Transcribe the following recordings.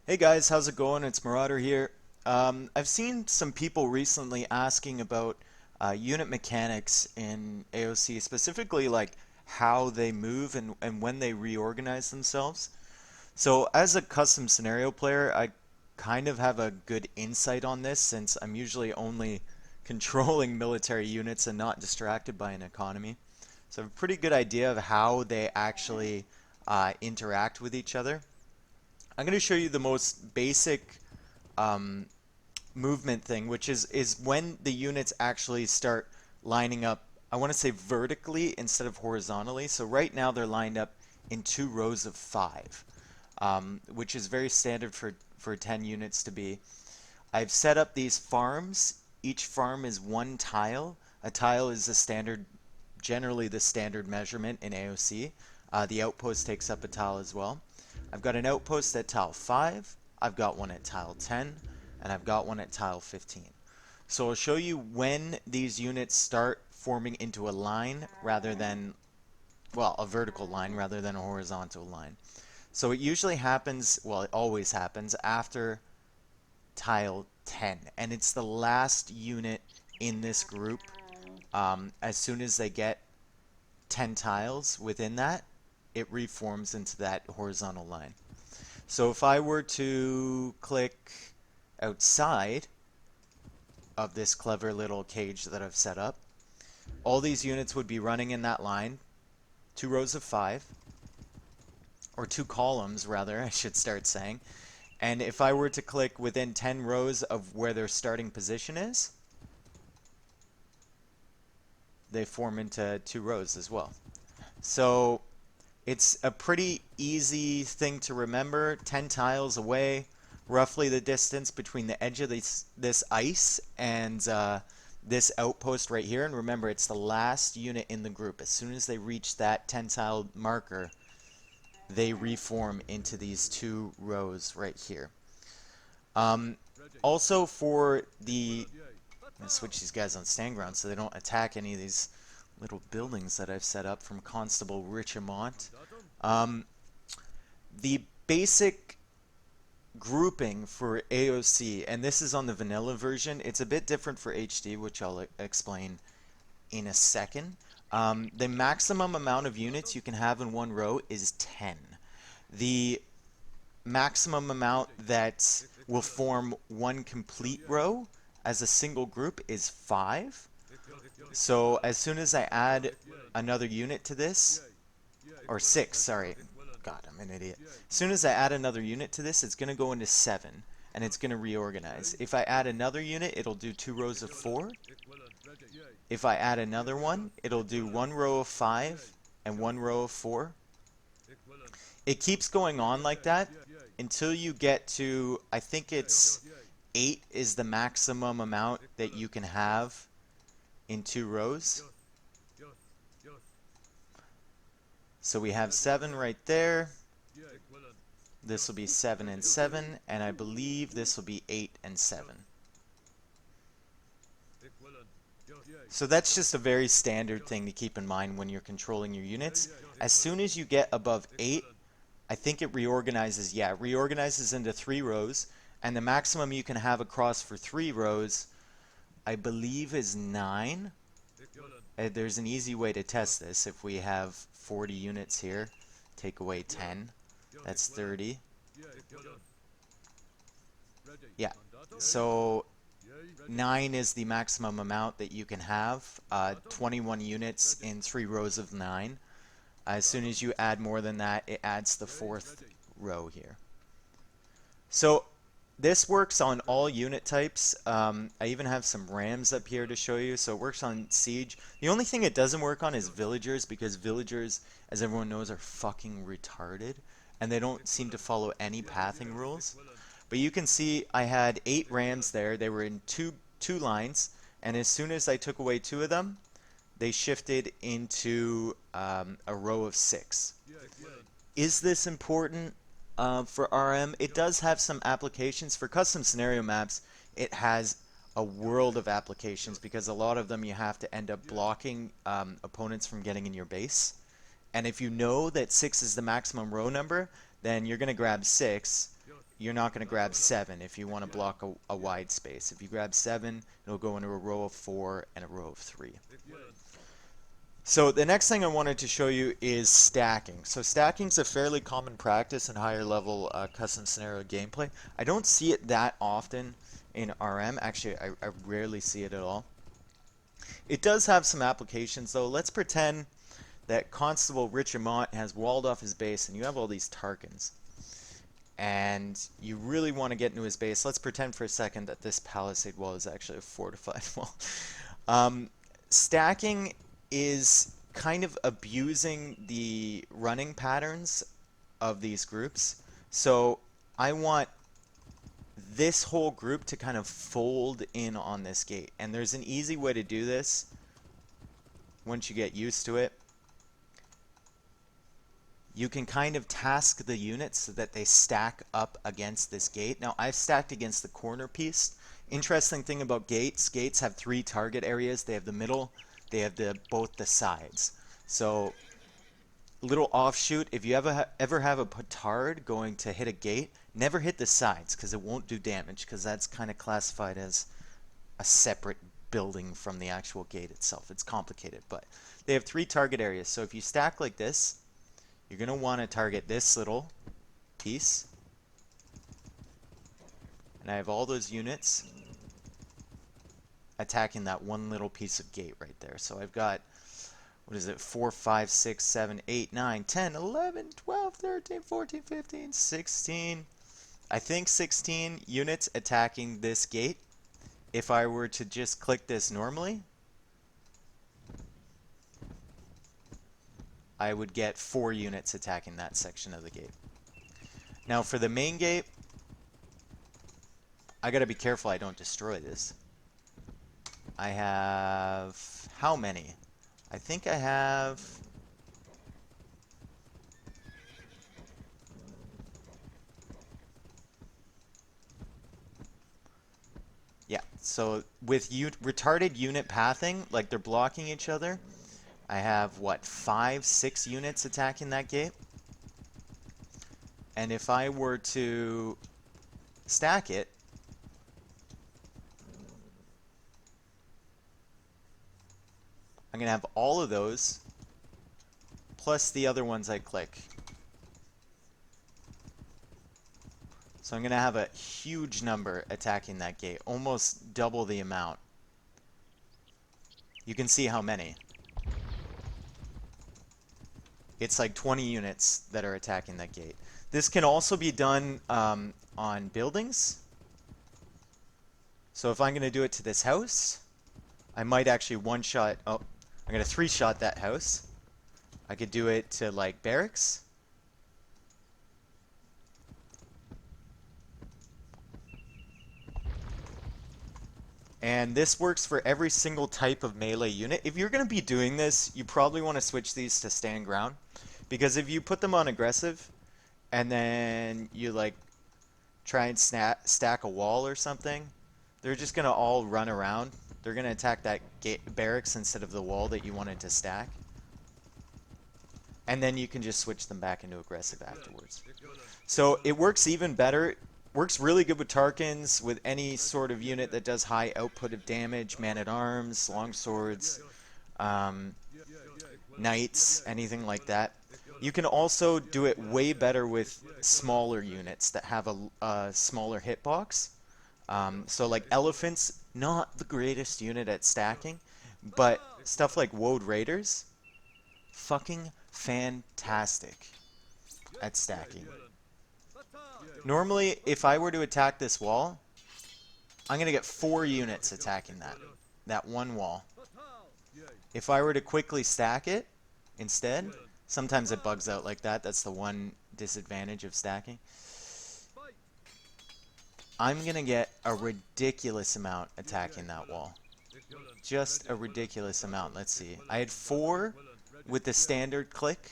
Hey guys, how's it going? It's Marauder here. I've seen some people recently asking about unit mechanics in AOC, specifically like how they move and when they reorganize themselves. So, as a custom scenario player, I kind of have a good insight on this since I'm usually only controlling military units and not distracted by an economy. So, I have a pretty good idea of how they actually interact with each other. I'm going to show you the most basic um, movement thing, which is when the units actually start lining up. I want to say vertically instead of horizontally. So right now they're lined up in two rows of five, which is very standard for 10 units to be. I've set up these farms. Each farm is one tile. A tile is the standard, generally the standard measurement in AOC. The outpost takes up a tile as well. I've got an outpost at tile 5, I've got one at tile 10, and I've got one at tile 15. So I'll show you when these units start forming into a line rather than, well, a vertical line rather than a horizontal line. So it usually happens, well, it always happens after tile 10, and it's the last unit in this group. As soon as they get 10 tiles within that, it reforms into that horizontal line. So if I were to click outside of this clever little cage that I've set up, all these units would be running in that line, two rows of five, or two columns rather, I should start saying. And if I were to click within 10 rows of where their starting position is, they form into two rows as well. So it's a pretty easy thing to remember. 10 tiles away, roughly the distance between the edge of this ice and this outpost right here. And remember, it's the last unit in the group. As soon as they reach that 10 tile marker, they reform into these two rows right here. Also for the, I'm going to switch these guys on stand ground so they don't attack any of these little buildings that I've set up from Constable Richemont. Um, the basic grouping for AOC, and this is on the vanilla version, it's a bit different for HD, which I'll explain in a second. The maximum amount of units you can have in one row is 10. The maximum amount that will form one complete row as a single group is 5. So as soon as I add another unit to this, or 6, sorry. God, I'm an idiot. As soon as I add another unit to this, it's going to go into 7, and it's going to reorganize. If I add another unit, it'll do 2 rows of 4. If I add another one, it'll do 1 row of 5 and 1 row of 4. It keeps going on like that until you get to, I think it's 8 is the maximum amount that you can have in 2 rows. So we have 7 right there. This will be 7 and 7, and I believe this will be 8 and 7. So that's just a very standard thing to keep in mind when you're controlling your units. As soon as you get above 8, I think it reorganizes, yeah, it reorganizes into 3 rows, and the maximum you can have across for 3 rows, I believe, is 9. There's an easy way to test this. If we have 40 units here, take away 10, that's 30. Yeah, so 9 is the maximum amount that you can have. 21 units in 3 rows of 9. As soon as you add more than that, it adds the 4th row here. So this works on all unit types. I even have some rams up here to show you. So it works on siege. The only thing it doesn't work on is villagers, because villagers, as everyone knows, are fucking retarded. And they don't seem to follow any pathing rules. But you can see I had 8 rams there. They were in two lines. And as soon as I took away 2 of them, they shifted into a row of 6. Is this important for RM? It does have some applications. For custom scenario maps, it has a world of applications, because a lot of them you have to end up blocking opponents from getting in your base. And if you know that 6 is the maximum row number, then you're going to grab 6. you're not going to grab 7 if you want to block a wide space. If you grab 7, it'll go into a row of 4 and a row of 3. So the next thing I wanted to show you is stacking. So stacking is a fairly common practice in higher level custom scenario gameplay. I don't see it that often in RM. Actually, I rarely see it at all. It does have some applications though. Let's pretend that Constable Richemont has walled off his base and you have all these Tarkans. And you really want to get into his base. Let's pretend for a second that this palisade wall is actually a fortified wall. Stacking is kind of abusing the running patterns of these groups. So I want this whole group to kind of fold in on this gate. And there's an easy way to do this once you get used to it. You can kind of task the units so that they stack up against this gate. Now I've stacked against the corner piece. Interesting thing about gates, gates have 3 target areas. They have the middle, they have both the sides. So little offshoot, if you ever have a petard going to hit a gate, never hit the sides because it won't do damage, because that's kind of classified as a separate building from the actual gate itself. It's complicated, but they have 3 target areas. So if you stack like this, you're going to want to target this little piece. And I have all those units attacking that one little piece of gate right there. So I've got, what is it, 4, 5, 6, 7, 8, 9, 10, 11, 12, 13, 14, 15, 16. I think 16 units attacking this gate. If I were to just click this normally, I would get 4 units attacking that section of the gate. Now for the main gate, I gotta be careful I don't destroy this. I have, how many? I think I have, yeah, so with retarded unit pathing, like they're blocking each other, I have, what, 5, 6 units attacking that gate? And if I were to stack it, I'm going to have all of those, plus the other ones I click. So I'm going to have a huge number attacking that gate, almost double the amount. You can see how many. It's like 20 units that are attacking that gate. This can also be done on buildings. So if I'm going to do it to this house, I might actually one-shot, oh, I'm going to 3-shot that house. I could do it to like barracks. And this works for every single type of melee unit. If you're going to be doing this, you probably want to switch these to stand ground. Because if you put them on aggressive, and then you like try and stack a wall or something, they're just going to all run around. They're going to attack that barracks instead of the wall that you wanted to stack. And then you can just switch them back into aggressive afterwards. So it works even better. Works really good with Tarkans, with any sort of unit that does high output of damage, man-at-arms, longswords, knights, anything like that. You can also do it way better with smaller units that have a smaller hitbox. So like elephants, not the greatest unit at stacking, but stuff like Woad Raiders, fucking fantastic at stacking. Normally, if I were to attack this wall, I'm going to get 4 units attacking that one wall. If I were to quickly stack it instead, sometimes it bugs out like that. That's the one disadvantage of stacking. I'm going to get a ridiculous amount attacking that wall. Just a ridiculous amount. Let's see. I had 4 with the standard click.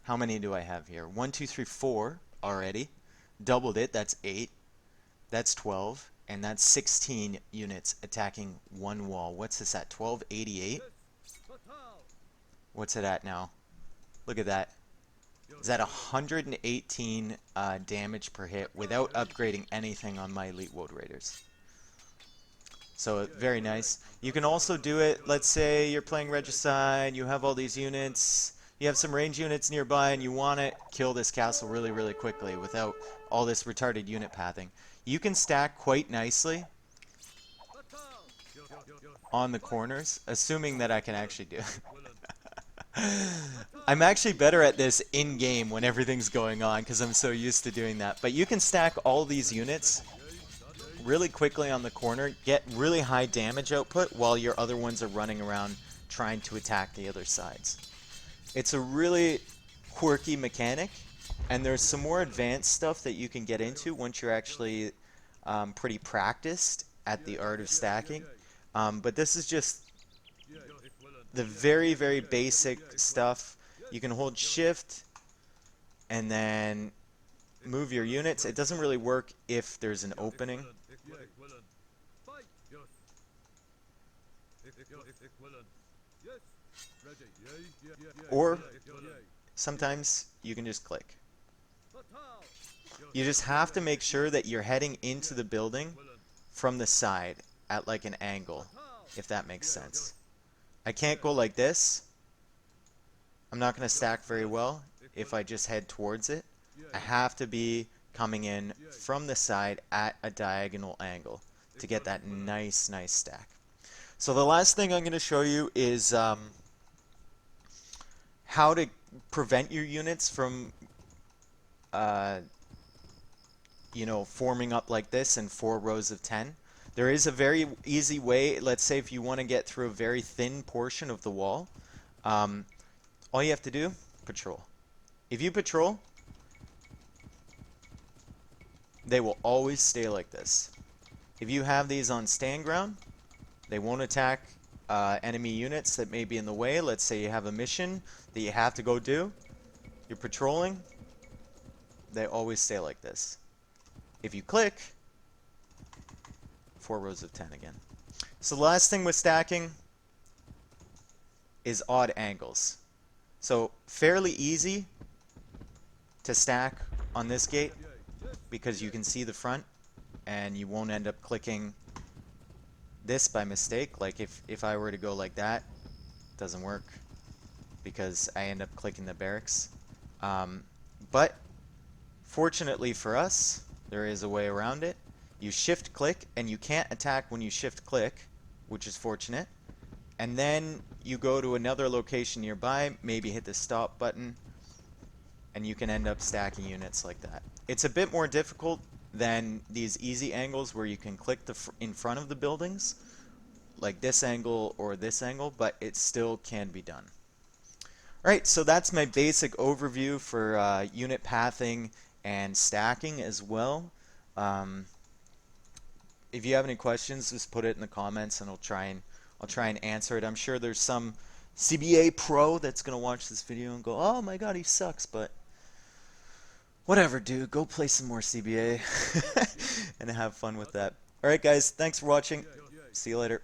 How many do I have here? 1, 2, 3, 4 already. Doubled it. That's 8. That's 12. And that's 16 units attacking one wall. What's this at? 1288? What's it at now? Look at that. is at 118 damage per hit without upgrading anything on my Elite Woad Raiders. So very nice. You can also do it, let's say you're playing Regicide, you have all these units, you have some range units nearby and you want to kill this castle really, really quickly without all this retarded unit pathing. You can stack quite nicely on the corners, assuming that I can actually do it. I'm actually better at this in-game when everything's going on because I'm so used to doing that. But you can stack all these units really quickly on the corner, get really high damage output while your other ones are running around trying to attack the other sides. It's a really quirky mechanic, and there's some more advanced stuff that you can get into once you're actually pretty practiced at the art of stacking. But this is just the very, very basic stuff. You can hold shift and then move your units. It doesn't really work if there's an opening. Or sometimes you can just click. You just have to make sure that you're heading into the building from the side at like an angle, if that makes sense. I can't go like this. I'm not going to stack very well if I just head towards it. I have to be coming in from the side at a diagonal angle to get that nice, nice stack. So the last thing I'm going to show you is how to prevent your units from forming up like this in 4 rows of 10. There is a very easy way. Let's say if you want to get through a very thin portion of the wall, all you have to do, patrol. If you patrol, they will always stay like this. If you have these on stand ground, they won't attack enemy units that may be in the way. Let's say you have a mission that you have to go do. You're patrolling, they always stay like this. If you click, 4 rows of 10 again. So the last thing with stacking is odd angles. So fairly easy to stack on this gate because you can see the front and you won't end up clicking this by mistake. Like if I were to go like that, it doesn't work because I end up clicking the barracks. But fortunately for us, there is a way around it. You shift click and you can't attack when you shift click, which is fortunate. And then you go to another location nearby, maybe hit the stop button, and you can end up stacking units like that. It's a bit more difficult than these easy angles where you can click in front of the buildings, like this angle or this angle, but it still can be done. Alright, so that's my basic overview for unit pathing and stacking as well. If you have any questions, just put it in the comments and I'll try and answer it. I'm sure there's some CBA pro that's gonna watch this video and go, "Oh my god, he sucks," but whatever, dude. Go play some more CBA and have fun with that. Alright guys, thanks for watching. See you later.